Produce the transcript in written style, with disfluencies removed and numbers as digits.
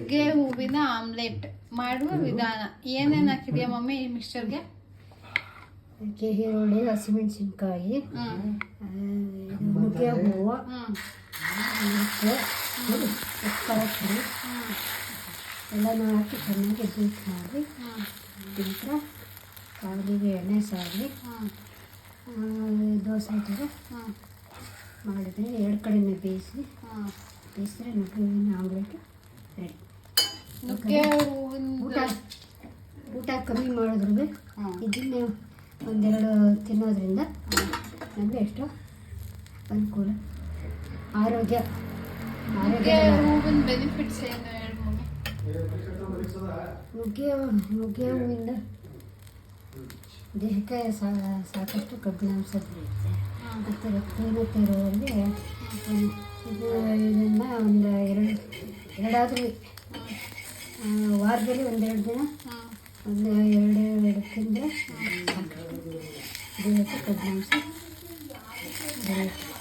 ನುಗ್ಗೆ ಹೂವಿನ ಆಮ್ಲೆಟ್ ಮಾಡುವ ವಿಧಾನ. ಏನೇನು ಹಾಕಿದ್ಯಾ ಮಮ್ಮಿ ಈ ಮಿಕ್ಸ್ಚರ್ಗೆ? ಈರುಳ್ಳಿ, ಹಸಿಮೆಣಸಿನ್ಕಾಯಿ, ನುಗ್ಗೆ ಹೂವು, ಪುಡಿ ಎಲ್ಲನೂ ಹಾಕಿ ಚೆನ್ನಾಗಿ ಬೀಟ್ ಮಾಡಿ ನಂತರ ಕಾಲಿಗೆ ಎಣ್ಣೆ ಸಾರಿ ದೋಸೆ ಥರ ಮಾಡಿದರೆ 2 ಕಡೆಯೂ ಬೇಯಿಸಿದ್ರೆ ನುಗ್ಗೆ ಹೂವಿನ ಆಮ್ಲೆಟ್ ರೆಡಿ. ನುಗ್ಗೆ ಹೂವಿನ ಊಟ ಕಮ್ಮಿ ಮಾಡಿದ್ರು ಇದನ್ನೇ ಒಂದೆರಡು ತಿನ್ನೋದ್ರಿಂದ ನಮಗೆ ಎಷ್ಟೋ ಅನುಕೂಲ. ಆರೋಗ್ಯ ಹೂವಿನ ಬೆನಿಫಿಟ್ಸ್ ಏನು ಹೇಳಿ ಮಮ್ಮಿ? ನುಗ್ಗೆ ಹೂವಿಂದ ದೇಹಕ್ಕೆ ಸಾಕಷ್ಟು ಕಬ್ಬಿಣಾಂಶ ಬರುತ್ತೆ ಮತ್ತು ರಕ್ತಹೀನತೆ ಇರೋರಿಗೆ ಇದನ್ನು ಒಂದು ಎರಡಾದರೂ ವಾರದಲ್ಲಿ 1-2 ದಿನ ಒಂದು 2 ತಿಂದರೆ ದೇಹಕ್ಕೆ ಕಬ್ಬಿಣಾಂಶ ಬರುತ್ತೆ.